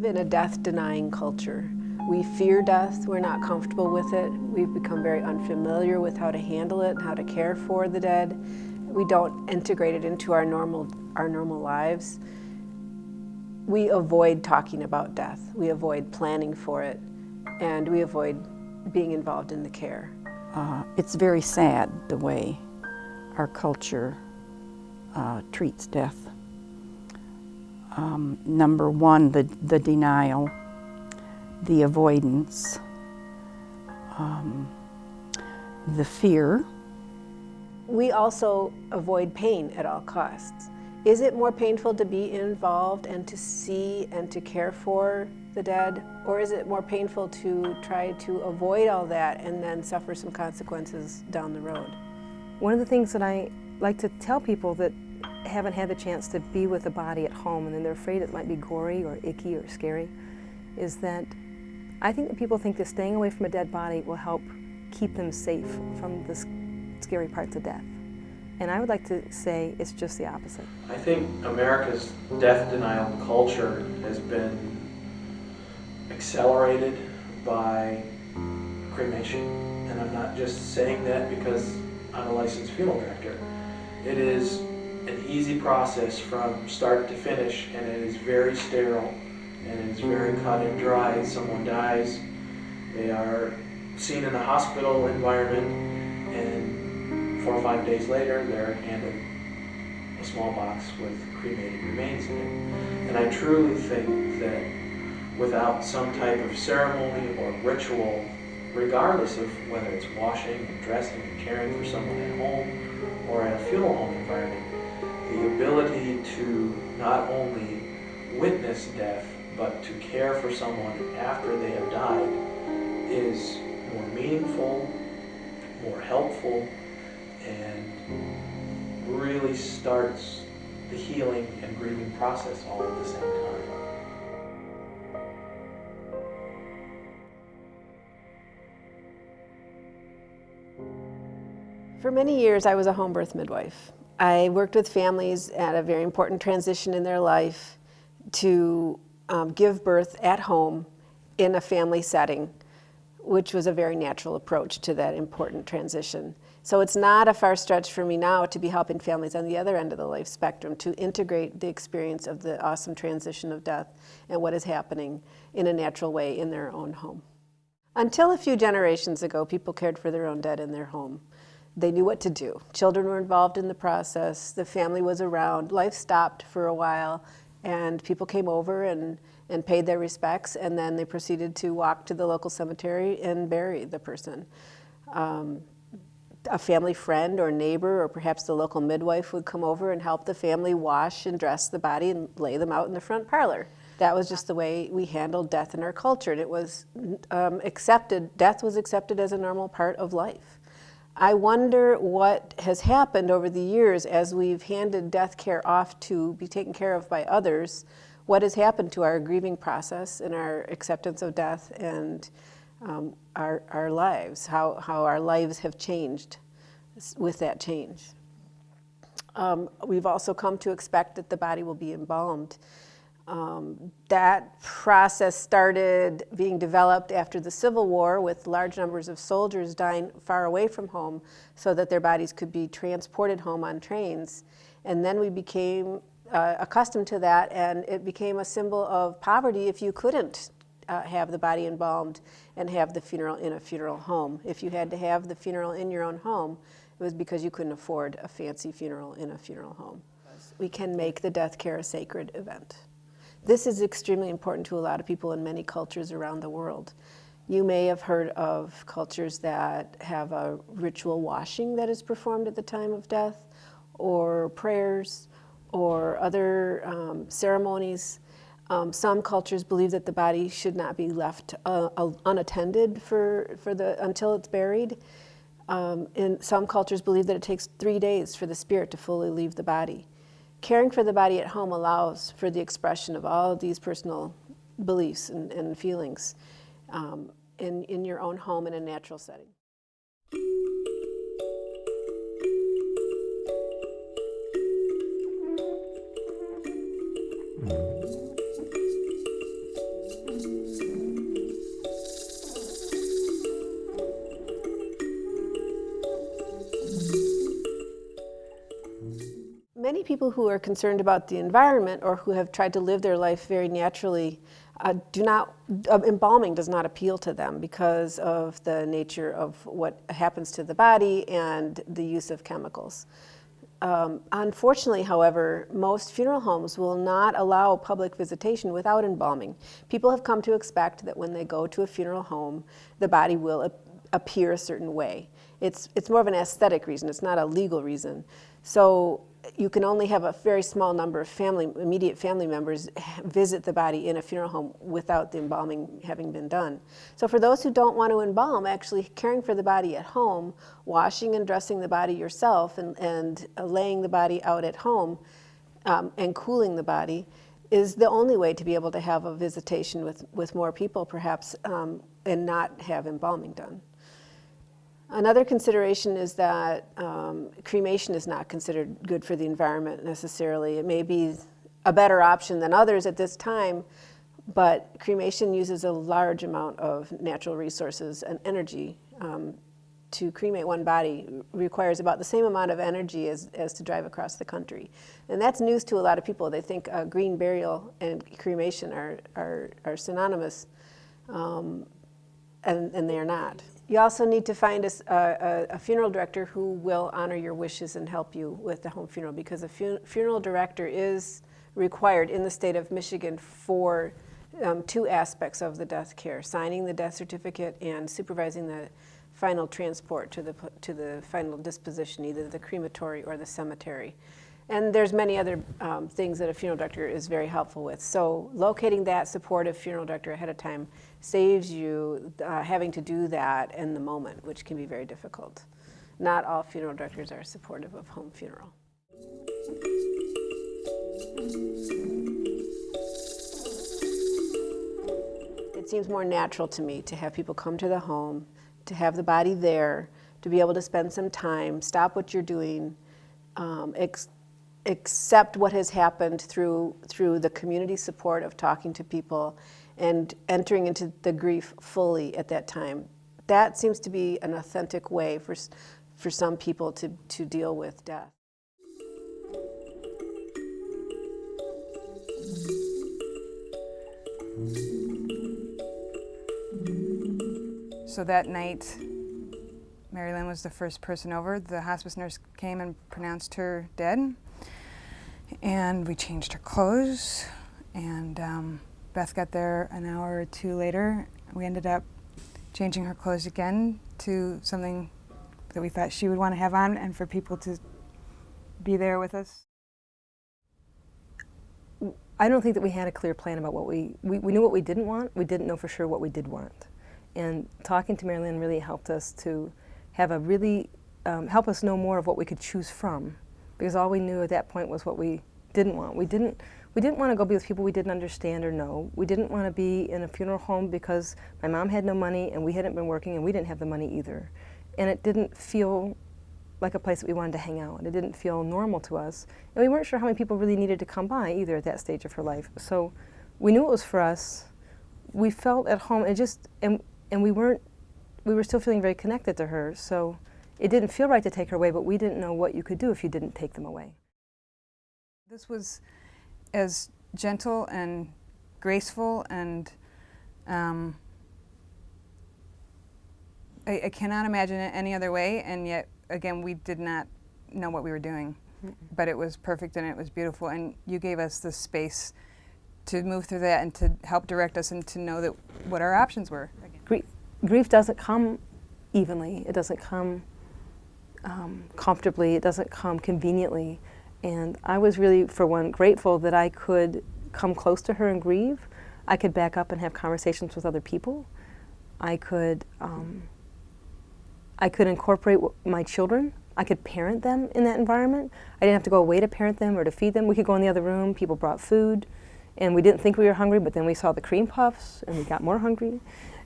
live in a death-denying culture. We fear death, we're not comfortable with it. We've become very unfamiliar with how to handle it and how to care for the dead. We don't integrate it into our normal lives. We avoid talking about death. We avoid planning for it, and we avoid being involved in the care. It's very sad the way our culture treats death. Number one, the denial, the avoidance, the fear. We also avoid pain at all costs. Is it more painful to be involved and to see and to care for the dead, or is it more painful to try to avoid all that and then suffer some consequences down the road? One of the things that I like to tell people that haven't had the chance to be with a body at home and then they're afraid it might be gory or icky or scary is that I think that people think that staying away from a dead body will help keep them safe from the scary parts of death. And I would like to say it's just the opposite. I think America's death denial culture has been accelerated by cremation. And I'm not just saying that because I'm a licensed funeral director. It is an easy process from start to finish, and it is very sterile, and it is very cut and dry. Someone dies, they are seen in the hospital environment, and 4 or 5 days later they're handed a small box with cremated remains in it. And I truly think that without some type of ceremony or ritual, regardless of whether it's washing and dressing and caring for someone at home or at a funeral home environment, the ability to not only witness death, but to care for someone after they have died is more meaningful, more helpful, and really starts the healing and grieving process all at the same time. For many years, I was a home birth midwife. I worked with families at a very important transition in their life to give birth at home in a family setting, which was a very natural approach to that important transition. So it's not a far stretch for me now to be helping families on the other end of the life spectrum to integrate the experience of the awesome transition of death and what is happening in a natural way in their own home. Until a few generations ago, people cared for their own dead in their home. They knew what to do. Children were involved in the process, the family was around, life stopped for a while, and people came over and paid their respects, and then they proceeded to walk to the local cemetery and bury the person. A family friend or neighbor or perhaps the local midwife would come over and help the family wash and dress the body and lay them out in the front parlor. That was just the way we handled death in our culture, and it was accepted. Death was accepted as a normal part of life. I wonder what has happened over the years as we've handed death care off to be taken care of by others. What has happened to our grieving process and our acceptance of death and our lives, how our lives have changed with that change. We've also come to expect that the body will be embalmed. That process started being developed after the Civil War with large numbers of soldiers dying far away from home so that their bodies could be transported home on trains. And then we became accustomed to that, and it became a symbol of poverty if you couldn't have the body embalmed and have the funeral in a funeral home. If you had to have the funeral in your own home, it was because you couldn't afford a fancy funeral in a funeral home. We can make the death care a sacred event. This is extremely important to a lot of people in many cultures around the world. You may have heard of cultures that have a ritual washing that is performed at the time of death, or prayers, or other ceremonies. Some cultures believe that the body should not be left unattended until it's buried. And some cultures believe that it takes 3 days for the spirit to fully leave the body. Caring for the body at home allows for the expression of all of these personal beliefs and feelings in your own home in a natural setting. people who are concerned about the environment or who have tried to live their life very naturally embalming does not appeal to them because of the nature of what happens to the body and the use of chemicals. Unfortunately, however, most funeral homes will not allow public visitation without embalming. People have come to expect that when they go to a funeral home, the body will appear a certain way. It's more of an aesthetic reason, it's not a legal reason. So you can only have a very small number of immediate family members visit the body in a funeral home without the embalming having been done. So for those who don't want to embalm, actually caring for the body at home, washing and dressing the body yourself and laying the body out at home and cooling the body is the only way to be able to have a visitation with more people perhaps and not have embalming done. Another consideration is that cremation is not considered good for the environment necessarily. It may be a better option than others at this time, but cremation uses a large amount of natural resources and energy. To cremate one body requires about the same amount of energy as to drive across the country. And that's news to a lot of people. They think green burial and cremation are synonymous, and they are not. You also need to find a funeral director who will honor your wishes and help you with the home funeral, because a funeral director is required in the state of Michigan for two aspects of the death care: signing the death certificate and supervising the final transport to the final disposition, either the crematory or the cemetery. And there's many other things that a funeral director is very helpful with. So locating that supportive funeral director ahead of time saves you having to do that in the moment, which can be very difficult. Not all funeral directors are supportive of home funeral. It seems more natural to me to have people come to the home, to have the body there, to be able to spend some time, stop what you're doing, accept what has happened through the community support of talking to people and entering into the grief fully at that time. That seems to be an authentic way for some people to deal with death. So that night, Merilynne was the first person over. The hospice nurse came and pronounced her dead. And we changed her clothes, and Beth got there an hour or two later. We ended up changing her clothes again to something that we thought she would want to have on, and for people to be there with us. I don't think that we had a clear plan about what we knew what we didn't want. We didn't know for sure what we did want. And talking to Merilynne really helped us to have a really, help us know more of what we could choose from. Because all we knew at that point was what we didn't want. We didn't want to go be with people we didn't understand or know. We didn't want to be in a funeral home because my mom had no money and we hadn't been working and we didn't have the money either. And it didn't feel like a place that we wanted to hang out. It didn't feel normal to us. And we weren't sure how many people really needed to come by either at that stage of her life. So we knew it was for us. We felt at home and we were still feeling very connected to her. So it didn't feel right to take her away, but we didn't know what you could do if you didn't take them away. This was as gentle and graceful, and I cannot imagine it any other way, and yet, again, we did not know what we were doing. But it was perfect and it was beautiful, and you gave us the space to move through that and to help direct us and to know that what our options were. Grief doesn't come evenly. It doesn't come comfortably. It doesn't come conveniently. And I was really, for one, grateful that I could come close to her and grieve. I could back up and have conversations with other people. I could incorporate my children. I could parent them in that environment. I didn't have to go away to parent them or to feed them. We could go in the other room. People brought food, and we didn't think we were hungry, but then we saw the cream puffs, and we got more hungry.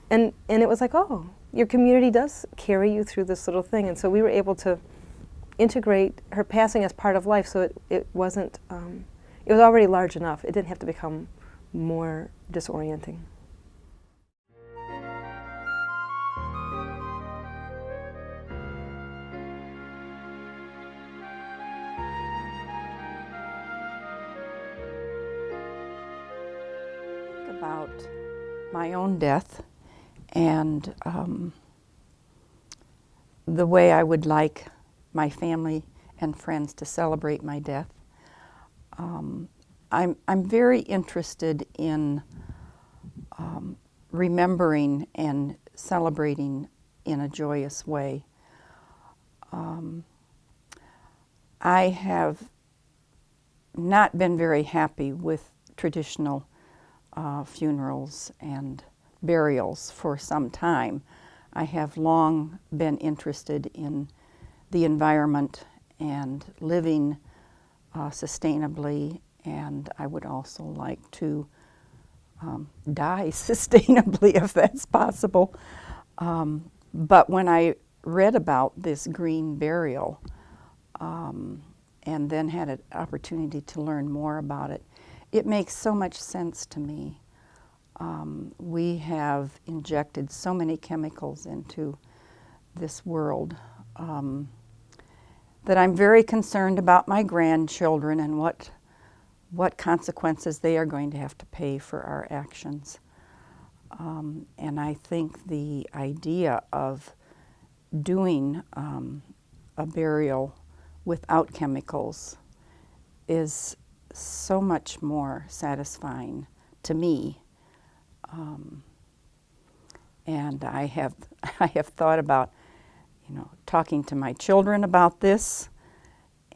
And it was like, oh, your community does carry you through this little thing. And so we were able to integrate her passing as part of life, so it wasn't, it was already large enough. It didn't have to become more disorienting. about my own death and the way I would like my family and friends to celebrate my death. I'm very interested in remembering and celebrating in a joyous way. I have not been very happy with traditional funerals and burials for some time. I have long been interested in the environment and living sustainably, and I would also like to die sustainably if that's possible. But when I read about this green burial and then had an opportunity to learn more about it, it makes so much sense to me. We have injected so many chemicals into this world that I'm very concerned about my grandchildren and what consequences they are going to have to pay for our actions. And I think the idea of doing a burial without chemicals is so much more satisfying to me. And I have thought about, talking to my children about this,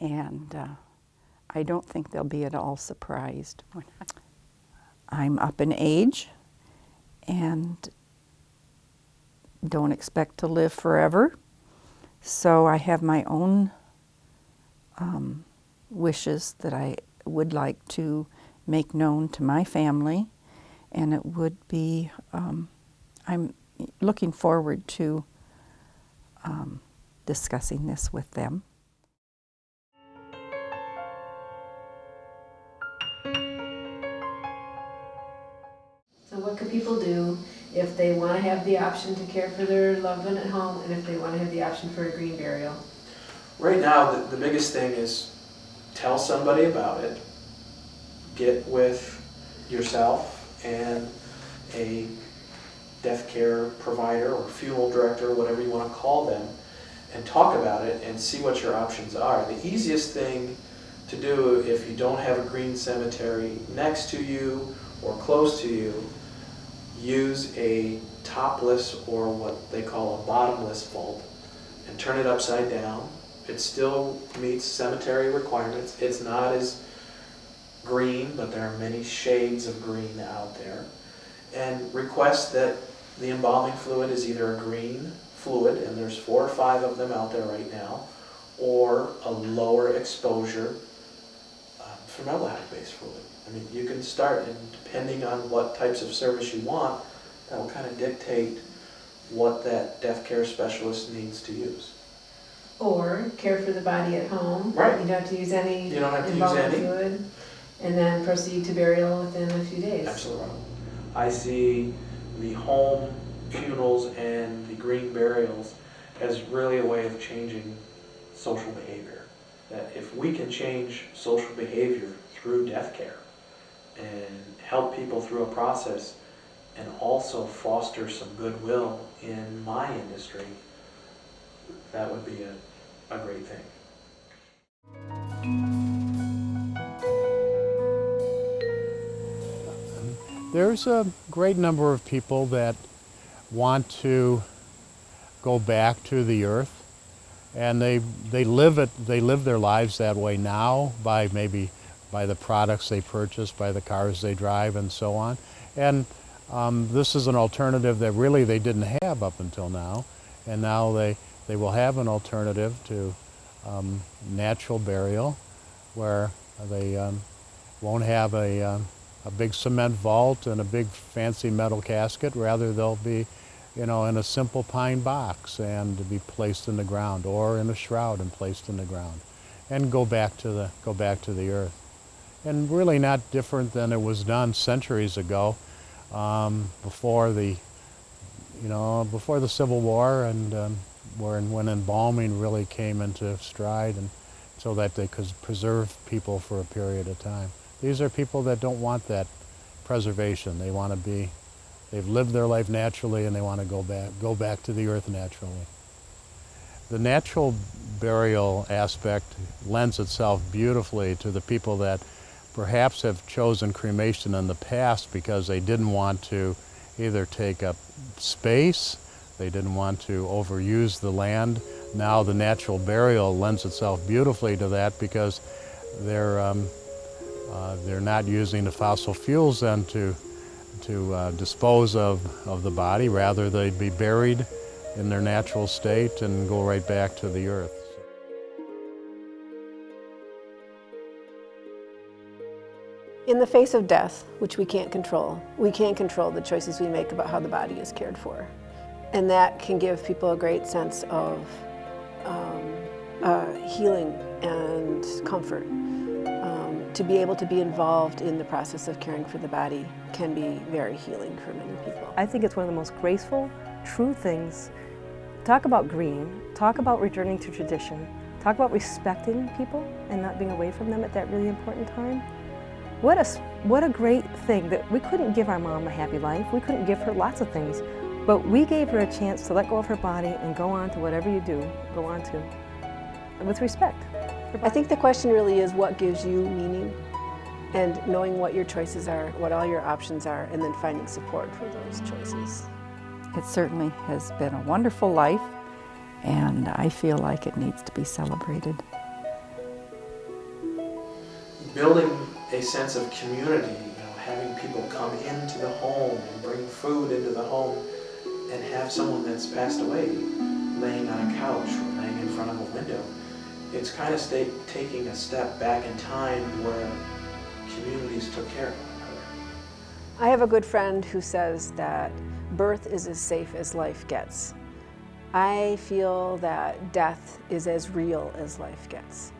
and I don't think they'll be at all surprised. I'm up in age and don't expect to live forever, so I have my own wishes that I would like to make known to my family, and it would be, I'm looking forward to discussing this with them. So what could people do if they want to have the option to care for their loved one at home and if they want to have the option for a green burial? Right now, the biggest thing is tell somebody about it, get with yourself and a death care provider or funeral director, whatever you want to call them, and talk about it and see what your options are. The easiest thing to do if you don't have a green cemetery next to you or close to you, use a topless or what they call a bottomless vault and turn it upside down. It still meets cemetery requirements. It's not as green, but there are many shades of green out there. And request that the embalming fluid is either a green fluid, and there's 4 or 5 of them out there right now, or a lower exposure formaldehyde-based fluid. I mean, you can start, and depending on what types of service you want, that will kind of dictate what that death care specialist needs to use. Or care for the body at home. Right. You don't have to use any You don't have to use embalming any. fluid, and then proceed to burial within a few days. Absolutely. I see the home funerals and the green burials as really a way of changing social behavior. That if we can change social behavior through death care and help people through a process and also foster some goodwill in my industry, that would be a great thing. There's a great number of people that want to go back to the earth, and they live their lives that way now by the products they purchase, by the cars they drive, and so on. And this is an alternative that really they didn't have up until now, and now they will have an alternative to natural burial, where they won't have a big cement vault and a big fancy metal casket. Rather, they'll be, in a simple pine box and to be placed in the ground, or in a shroud and placed in the ground, and go back to the earth. And really not different than it was done centuries ago, before the Civil War, and when embalming really came into stride, and so that they could preserve people for a period of time. These are people that don't want that preservation. They want to be, they've lived their life naturally and they want to go back to the earth naturally. The natural burial aspect lends itself beautifully to the people that perhaps have chosen cremation in the past because they didn't want to either take up space, they didn't want to overuse the land. Now the natural burial lends itself beautifully to that because they're not using the fossil fuels then to dispose of the body. Rather, they'd be buried in their natural state and go right back to the earth. In the face of death, which we can't control the choices we make about how the body is cared for. And that can give people a great sense of healing and comfort. To be able to be involved in the process of caring for the body can be very healing for many people. I think it's one of the most graceful, true things. Talk about grieving, talk about returning to tradition, talk about respecting people and not being away from them at that really important time. What a great thing that we couldn't give our mom a happy life, we couldn't give her lots of things, but we gave her a chance to let go of her body and go on to whatever you do, go on to, with respect. I think the question really is what gives you meaning, and knowing what your choices are, what all your options are, and then finding support for those choices. It certainly has been a wonderful life, and I feel like it needs to be celebrated. Building a sense of community, having people come into the home and bring food into the home and have someone that's passed away laying on a couch or laying in front of a window. It's kind of taking a step back in time where communities took care of one another. I have a good friend who says that birth is as safe as life gets. I feel that death is as real as life gets.